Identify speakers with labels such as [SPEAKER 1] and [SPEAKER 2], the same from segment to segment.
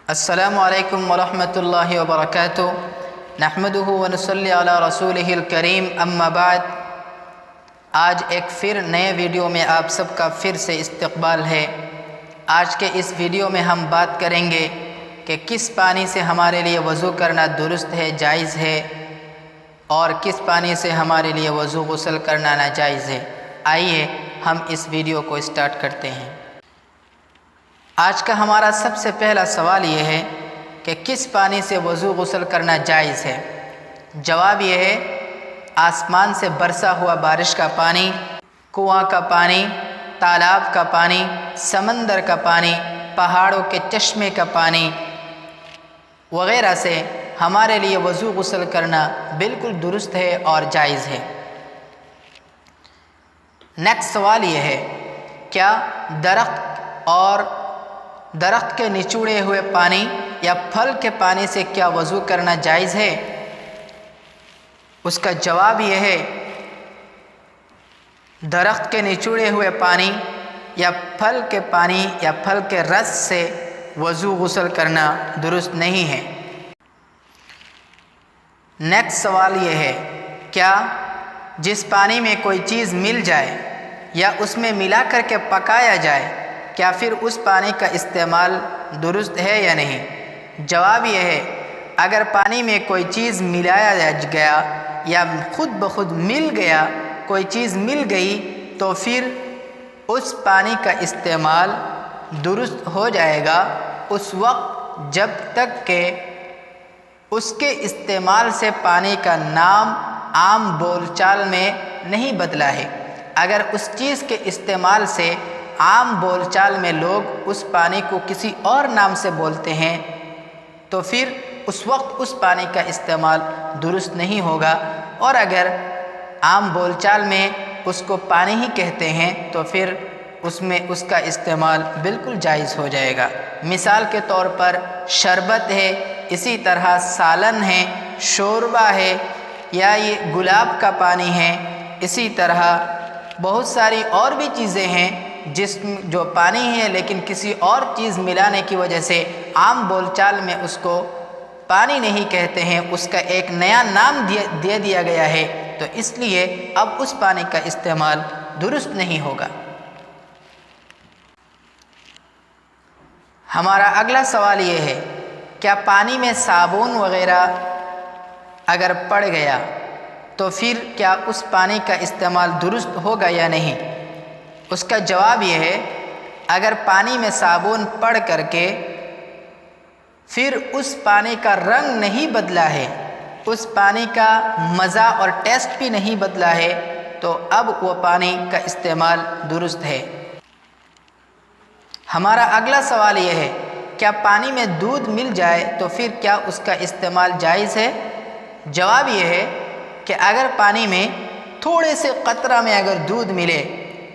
[SPEAKER 1] السلام علیکم ورحمۃ اللہ وبرکاتہ نحمدہ ونصلی علی رسولہ الکریم اما بعد۔ آج ایک پھر نئے ویڈیو میں آپ سب کا پھر سے استقبال ہے۔ آج کے اس ویڈیو میں ہم بات کریں گے کہ کس پانی سے ہمارے لیے وضو کرنا درست ہے، جائز ہے، اور کس پانی سے ہمارے لیے وضو غسل کرنا ناجائز ہے۔ آئیے ہم اس ویڈیو کو اسٹارٹ کرتے ہیں۔ آج کا ہمارا سب سے پہلا سوال یہ ہے کہ کس پانی سے وضو غسل کرنا جائز ہے؟ جواب یہ ہے آسمان سے برسا ہوا بارش کا پانی، کنواں کا پانی، تالاب کا پانی، سمندر کا پانی، پہاڑوں کے چشمے کا پانی وغیرہ سے ہمارے لیے وضو غسل کرنا بالکل درست ہے اور جائز ہے۔ نیکسٹ سوال یہ ہے، کیا درخت کے نچوڑے ہوئے پانی یا پھل کے پانی سے کیا وضو کرنا جائز ہے؟ اس کا جواب یہ ہے درخت کے نچوڑے ہوئے پانی یا پھل کے پانی یا پھل کے رس سے وضو غسل کرنا درست نہیں ہے۔ نیکسٹ سوال یہ ہے، کیا جس پانی میں کوئی چیز مل جائے یا اس میں ملا کر کے پکایا جائے، کیا پھر اس پانی کا استعمال درست ہے یا نہیں؟ جواب یہ ہے اگر پانی میں کوئی چیز ملایا گیا یا خود بخود مل گیا، کوئی چیز مل گئی، تو پھر اس پانی کا استعمال درست ہو جائے گا اس وقت جب تک کہ اس کے استعمال سے پانی کا نام عام بول چال میں نہیں بدلا ہے۔ اگر اس چیز کے استعمال سے عام بول چال میں لوگ اس پانی کو کسی اور نام سے بولتے ہیں تو پھر اس وقت اس پانی کا استعمال درست نہیں ہوگا، اور اگر عام بول چال میں اس کو پانی ہی کہتے ہیں تو پھر اس میں اس کا استعمال بالکل جائز ہو جائے گا۔ مثال کے طور پر شربت ہے، اسی طرح سالن ہے، شوربہ ہے، یا یہ گلاب کا پانی ہے، اسی طرح بہت ساری اور بھی چیزیں ہیں جو پانی ہے لیکن کسی اور چیز ملانے کی وجہ سے عام بول چال میں اس کو پانی نہیں کہتے ہیں، اس کا ایک نیا نام دے دیا گیا ہے، تو اس لیے اب اس پانی کا استعمال درست نہیں ہوگا۔ ہمارا اگلا سوال یہ ہے، کیا پانی میں صابن وغیرہ اگر پڑ گیا تو پھر کیا اس پانی کا استعمال درست ہوگا یا نہیں؟ اس کا جواب یہ ہے اگر پانی میں صابن پڑ کر کے پھر اس پانی کا رنگ نہیں بدلا ہے، اس پانی کا مزہ اور ٹیسٹ بھی نہیں بدلا ہے، تو اب وہ پانی کا استعمال درست ہے۔ ہمارا اگلا سوال یہ ہے، کیا پانی میں دودھ مل جائے تو پھر کیا اس کا استعمال جائز ہے؟ جواب یہ ہے کہ اگر پانی میں تھوڑے سے قطرہ میں اگر دودھ ملے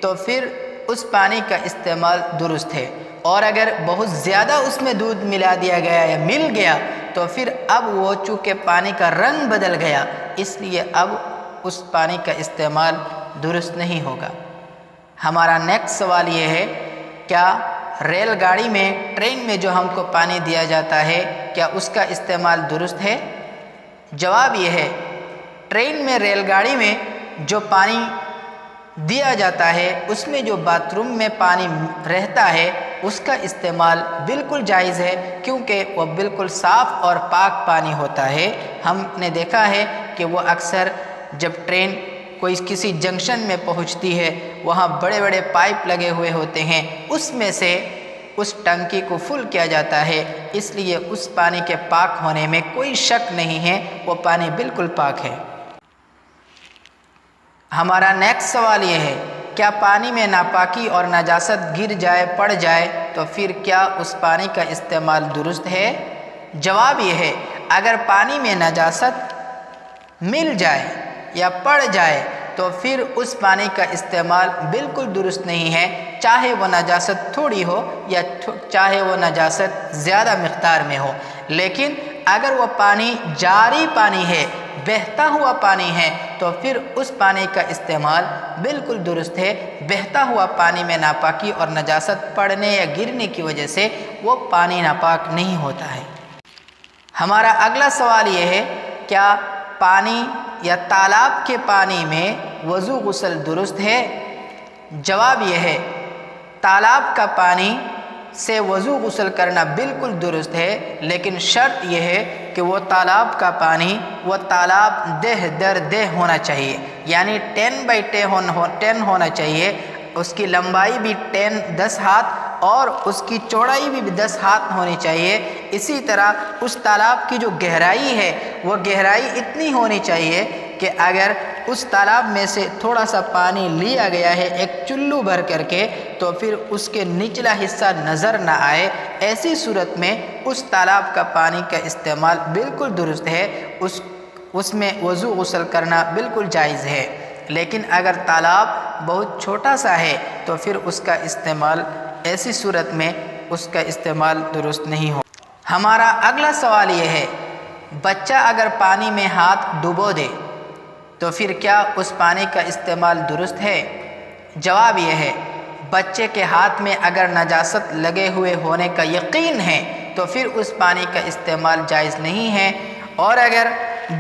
[SPEAKER 1] تو پھر اس پانی کا استعمال درست ہے، اور اگر بہت زیادہ اس میں دودھ ملا دیا گیا یا مل گیا تو پھر اب وہ چونکہ پانی کا رنگ بدل گیا، اس لیے اب اس پانی کا استعمال درست نہیں ہوگا۔ ہمارا نیکسٹ سوال یہ ہے، کیا ریل گاڑی میں، ٹرین میں جو ہم کو پانی دیا جاتا ہے، کیا اس کا استعمال درست ہے؟ جواب یہ ہے ٹرین میں، ریل گاڑی میں جو پانی دیا جاتا ہے اس میں جو باتھ روم میں پانی رہتا ہے اس کا استعمال بالکل جائز ہے، کیونکہ وہ بالکل صاف اور پاک پانی ہوتا ہے۔ ہم نے دیکھا ہے کہ وہ اکثر جب ٹرین کوئی کسی جنکشن میں پہنچتی ہے وہاں بڑے بڑے پائپ لگے ہوئے ہوتے ہیں، اس میں سے اس ٹنکی کو فل کیا جاتا ہے، اس لیے اس پانی کے پاک ہونے میں کوئی شک نہیں ہے، وہ پانی بالکل پاک ہے۔ ہمارا نیکسٹ سوال یہ ہے، کیا پانی میں ناپاکی اور نجاست گر جائے، پڑ جائے تو پھر کیا اس پانی کا استعمال درست ہے؟ جواب یہ ہے اگر پانی میں نجاست مل جائے یا پڑ جائے تو پھر اس پانی کا استعمال بالکل درست نہیں ہے، چاہے وہ نجاست تھوڑی ہو یا چاہے وہ نجاست زیادہ مقدار میں ہو۔ لیکن اگر وہ پانی جاری پانی ہے، بہتا ہوا پانی ہے تو پھر اس پانی کا استعمال بالکل درست ہے۔ بہتا ہوا پانی میں ناپاکی اور نجاست پڑنے یا گرنے کی وجہ سے وہ پانی ناپاک نہیں ہوتا ہے۔ ہمارا اگلا سوال یہ ہے، کیا پانی یا تالاب کے پانی میں وضو غسل درست ہے؟ جواب یہ ہے، تالاب کا پانی سے وضو غسل کرنا بالکل درست ہے، لیکن شرط یہ ہے کہ وہ تالاب کا پانی وہ تالاب دہ در دہ ہونا چاہیے، یعنی 10x10 ہونا چاہیے۔ اس کی لمبائی بھی 10 ہاتھ اور اس کی چوڑائی بھی 10 ہاتھ ہونی چاہیے۔ اسی طرح اس تالاب کی جو گہرائی ہے وہ گہرائی اتنی ہونی چاہیے کہ اگر اس تالاب میں سے تھوڑا سا پانی لیا گیا ہے ایک چلو بھر کر کے تو پھر اس کے نچلا حصہ نظر نہ آئے، ایسی صورت میں اس تالاب کا پانی کا استعمال بالکل درست ہے، اس میں وضو غسل کرنا بالکل جائز ہے۔ لیکن اگر تالاب بہت چھوٹا سا ہے تو پھر اس کا استعمال ایسی صورت میں اس کا استعمال درست نہیں ہو۔ ہمارا اگلا سوال یہ ہے، بچہ اگر پانی میں ہاتھ ڈبو دے تو پھر کیا اس پانی کا استعمال درست ہے؟ جواب یہ ہے، بچے کے ہاتھ میں اگر نجاست لگے ہوئے ہونے کا یقین ہے تو پھر اس پانی کا استعمال جائز نہیں ہے، اور اگر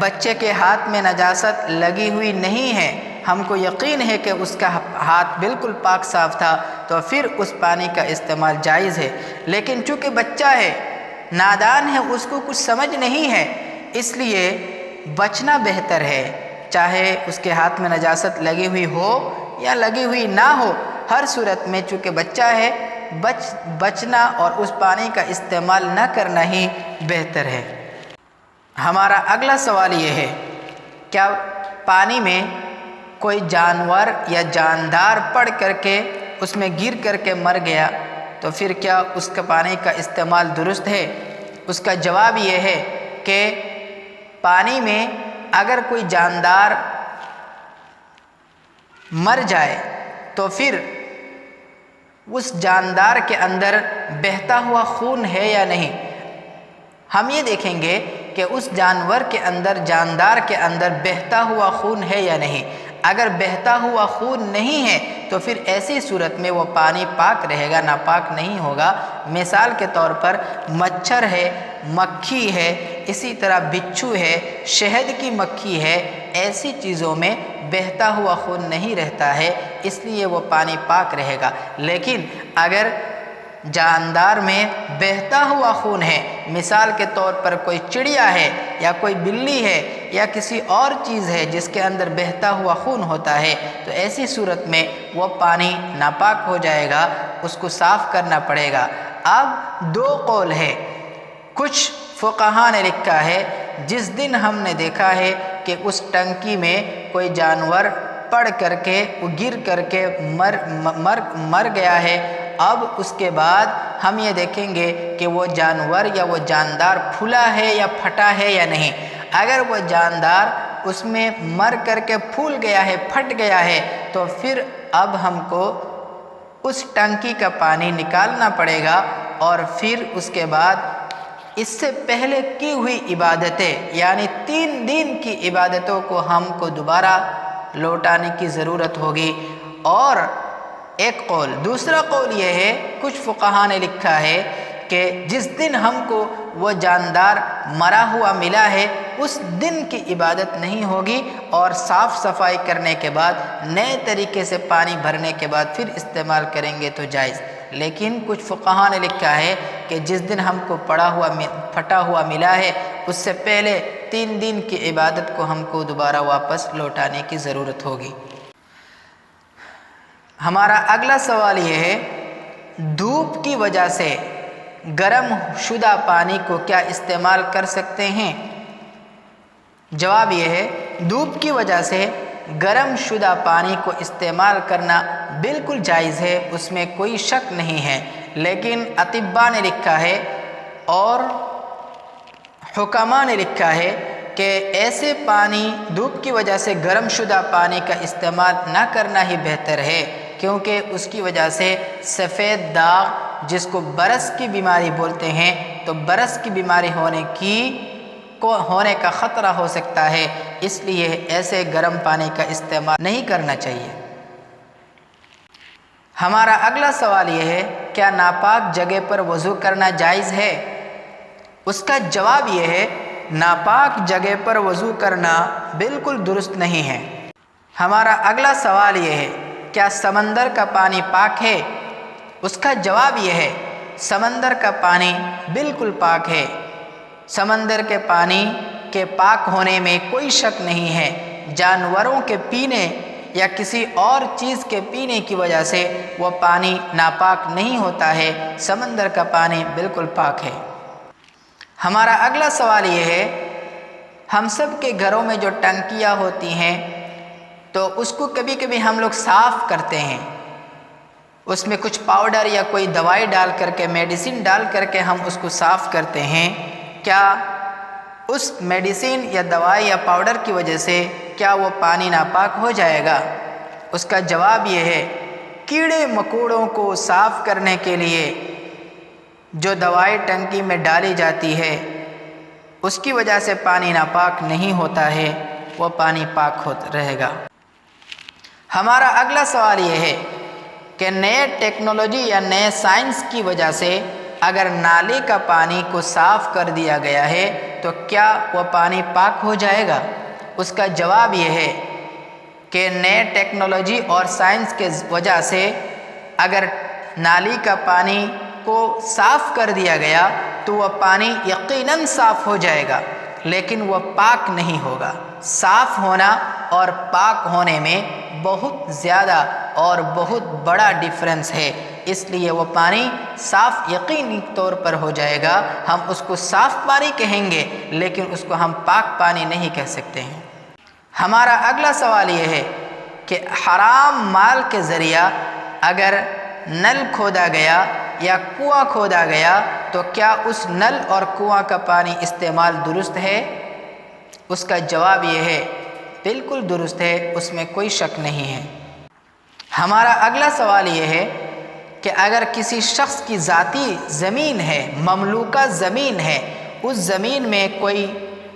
[SPEAKER 1] بچے کے ہاتھ میں نجاست لگی ہوئی نہیں ہے، ہم کو یقین ہے کہ اس کا ہاتھ بالکل پاک صاف تھا، تو پھر اس پانی کا استعمال جائز ہے۔ لیکن چونکہ بچہ ہے، نادان ہے، اس کو کچھ سمجھ نہیں ہے، اس لیے بچنا بہتر ہے، چاہے اس کے ہاتھ میں نجاست لگی ہوئی ہو یا لگی ہوئی نہ ہو، ہر صورت میں چونکہ بچہ ہے بچنا اور اس پانی کا استعمال نہ کرنا ہی بہتر ہے۔ ہمارا اگلا سوال یہ ہے، کیا پانی میں کوئی جانور یا جاندار پڑ کر کے اس میں گر کر کے مر گیا تو پھر کیا اس کا پانی کا استعمال درست ہے؟ اس کا جواب یہ ہے کہ پانی میں اگر کوئی جاندار مر جائے تو پھر اس جاندار کے اندر بہتا ہوا خون ہے یا نہیں، ہم یہ دیکھیں گے کہ اس جاندار کے اندر بہتا ہوا خون ہے یا نہیں۔ اگر بہتا ہوا خون نہیں ہے تو پھر ایسی صورت میں وہ پانی پاک رہے گا، ناپاک نہیں ہوگا۔ مثال کے طور پر مچھر ہے، مکھی ہے، اسی طرح بچھو ہے، شہد کی مکھی ہے، ایسی چیزوں میں بہتا ہوا خون نہیں رہتا ہے، اس لیے وہ پانی پاک رہے گا۔ لیکن اگر جاندار میں بہتا ہوا خون ہے، مثال کے طور پر کوئی چڑیا ہے یا کوئی بلی ہے یا کسی اور چیز ہے جس کے اندر بہتا ہوا خون ہوتا ہے، تو ایسی صورت میں وہ پانی ناپاک ہو جائے گا، اس کو صاف کرنا پڑے گا۔ اب 2 قول ہے، کچھ فقہاء نے لکھا ہے جس دن ہم نے دیکھا ہے کہ اس ٹنکی میں کوئی جانور پڑ کر کے وہ گر کر کے مر گیا ہے، اب اس کے بعد ہم یہ دیکھیں گے کہ وہ جانور یا وہ جاندار پھولا ہے یا پھٹا ہے یا نہیں۔ اگر وہ جاندار اس میں مر کر کے پھول گیا ہے، پھٹ گیا ہے، تو پھر اب ہم کو اس ٹنکی کا پانی نکالنا پڑے گا، اور پھر اس کے بعد اس سے پہلے کی ہوئی عبادتیں یعنی 3 دن کی عبادتوں کو ہم کو دوبارہ لوٹانے کی ضرورت ہوگی۔ اور ایک قول، دوسرا قول یہ ہے، کچھ فقہاء نے لکھا ہے کہ جس دن ہم کو وہ جاندار مرا ہوا ملا ہے اس دن کی عبادت نہیں ہوگی، اور صاف صفائی کرنے کے بعد نئے طریقے سے پانی بھرنے کے بعد پھر استعمال کریں گے تو جائز۔ لیکن کچھ فقہاء نے لکھا ہے کہ جس دن ہم کو پھٹا ہوا ملا ہے اس سے پہلے 3 دن کی عبادت کو ہم کو دوبارہ واپس لوٹانے کی ضرورت ہوگی۔ ہمارا اگلا سوال یہ ہے، دھوپ کی وجہ سے گرم شدہ پانی کو کیا استعمال کر سکتے ہیں؟ جواب یہ ہے، دھوپ کی وجہ سے گرم شدہ پانی کو استعمال کرنا بالکل جائز ہے، اس میں کوئی شک نہیں ہے۔ لیکن اطباء نے لکھا ہے اور حکماء نے لکھا ہے کہ ایسے پانی، دھوپ کی وجہ سے گرم شدہ پانی کا استعمال نہ کرنا ہی بہتر ہے، کیونکہ اس کی وجہ سے سفید داغ جس کو برس کی بیماری بولتے ہیں، تو برس کی بیماری ہونے کی کو ہونے کا خطرہ ہو سکتا ہے، اس لیے ایسے گرم پانی کا استعمال نہیں کرنا چاہیے۔ ہمارا اگلا سوال یہ ہے، کیا ناپاک جگہ پر وضو کرنا جائز ہے؟ اس کا جواب یہ ہے، ناپاک جگہ پر وضو کرنا بالکل درست نہیں ہے۔ ہمارا اگلا سوال یہ ہے، کیا سمندر کا پانی پاک ہے؟ اس کا جواب یہ ہے، سمندر کا پانی بالکل پاک ہے۔ سمندر کے پانی کے پاک ہونے میں کوئی شک نہیں ہے۔ جانوروں کے پینے یا کسی اور چیز کے پینے کی وجہ سے وہ پانی ناپاک نہیں ہوتا ہے، سمندر کا پانی بالکل پاک ہے۔ ہمارا اگلا سوال یہ ہے، ہم سب کے گھروں میں جو ٹنکیاں ہوتی ہیں تو اس کو کبھی کبھی ہم لوگ صاف کرتے ہیں، اس میں کچھ پاؤڈر یا کوئی دوائی ڈال کر کے، میڈیسن ڈال کر کے ہم اس کو صاف کرتے ہیں۔ کیا اس میڈیسن یا دوائی یا پاؤڈر کی وجہ سے کیا وہ پانی ناپاک ہو جائے گا؟ اس کا جواب یہ ہے، کیڑے مکوڑوں کو صاف کرنے کے لیے جو دوائی ٹنکی میں ڈالی جاتی ہے اس کی وجہ سے پانی ناپاک نہیں ہوتا ہے، وہ پانی پاک رہے گا۔ ہمارا اگلا سوال یہ ہے کہ نئے ٹیکنالوجی یا نئے سائنس کی وجہ سے اگر نالی کا پانی کو صاف کر دیا گیا ہے تو کیا وہ پانی پاک ہو جائے گا؟ اس کا جواب یہ ہے کہ نئے ٹیکنالوجی اور سائنس کے وجہ سے اگر نالی کا پانی کو صاف کر دیا گیا تو وہ پانی یقیناً صاف ہو جائے گا، لیکن وہ پاک نہیں ہوگا۔ صاف ہونا اور پاک ہونے میں بہت زیادہ اور بہت بڑا ڈیفرنس ہے، اس لیے وہ پانی صاف یقینی طور پر ہو جائے گا۔ ہم اس کو صاف پانی کہیں گے لیکن اس کو ہم پاک پانی نہیں کہہ سکتے ہیں۔ ہمارا اگلا سوال یہ ہے کہ حرام مال کے ذریعہ اگر نل کھودا گیا یا کنواں کھودا گیا تو کیا اس نل اور کنواں کا پانی استعمال درست ہے؟ اس کا جواب یہ ہے، بالکل درست ہے، اس میں کوئی شک نہیں ہے۔ ہمارا اگلا سوال یہ ہے کہ اگر کسی شخص کی ذاتی زمین ہے، مملوکہ زمین ہے، اس زمین میں کوئی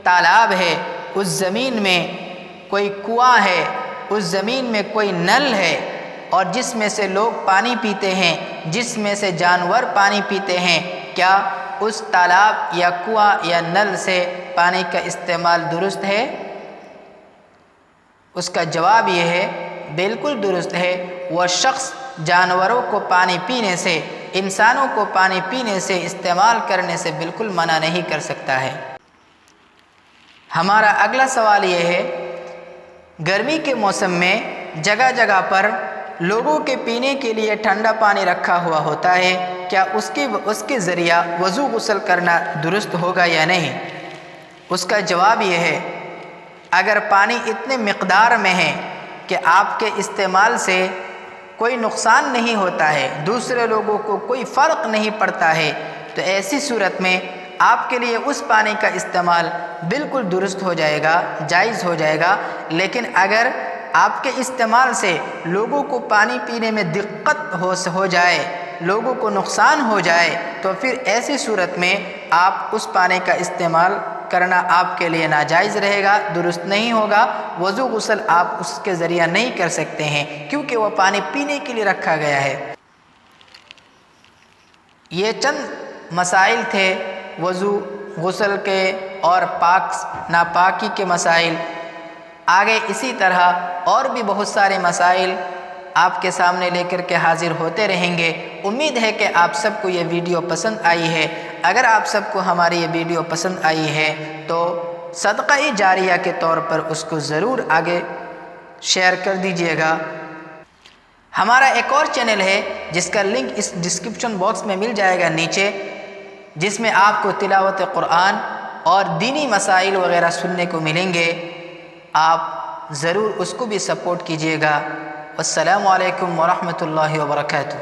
[SPEAKER 1] تالاب ہے، اس زمین میں کوئی کنواں ہے، اس زمین میں کوئی نل ہے اور جس میں سے لوگ پانی پیتے ہیں، جس میں سے جانور پانی پیتے ہیں، کیا اس تالاب یا کنواں یا نل سے پانی کا استعمال درست ہے؟ اس کا جواب یہ ہے، بالکل درست ہے۔ وہ شخص جانوروں کو پانی پینے سے، انسانوں کو پانی پینے سے، استعمال کرنے سے بالکل منع نہیں کر سکتا ہے۔ ہمارا اگلا سوال یہ ہے، گرمی کے موسم میں جگہ جگہ پر لوگوں کے پینے کے لیے ٹھنڈا پانی رکھا ہوا ہوتا ہے، کیا اس کے ذریعہ وضو غسل کرنا درست ہوگا یا نہیں؟ اس کا جواب یہ ہے، اگر پانی اتنے مقدار میں ہے کہ آپ کے استعمال سے کوئی نقصان نہیں ہوتا ہے، دوسرے لوگوں کو کوئی فرق نہیں پڑتا ہے، تو ایسی صورت میں آپ کے لیے اس پانی کا استعمال بالکل درست ہو جائے گا، جائز ہو جائے گا۔ لیکن اگر آپ کے استعمال سے لوگوں کو پانی پینے میں دقت ہو جائے، لوگوں کو نقصان ہو جائے، تو پھر ایسی صورت میں آپ اس پانی کا استعمال کرنا آپ کے لیے ناجائز رہے گا، درست نہیں ہوگا۔ وضو غسل آپ اس کے ذریعہ نہیں کر سکتے ہیں کیونکہ وہ پانی پینے کے لیے رکھا گیا ہے۔ یہ چند مسائل تھے وضو غسل کے اور ناپاکی کے مسائل۔ آگے اسی طرح اور بھی بہت سارے مسائل آپ کے سامنے لے کر کے حاضر ہوتے رہیں گے۔ امید ہے کہ آپ سب کو یہ ویڈیو پسند آئی ہے۔ اگر آپ سب کو ہماری یہ ویڈیو پسند آئی ہے تو صدقہ جاریہ کے طور پر اس کو ضرور آگے شیئر کر دیجئے گا۔ ہمارا ایک اور چینل ہے جس کا لنک اس ڈسکرپشن باکس میں مل جائے گا نیچے، جس میں آپ کو تلاوت قرآن اور دینی مسائل وغیرہ سننے کو ملیں گے۔ آپ ضرور اس کو بھی سپورٹ کیجئے گا۔ السلام علیکم ورحمۃ اللہ وبرکاتہ۔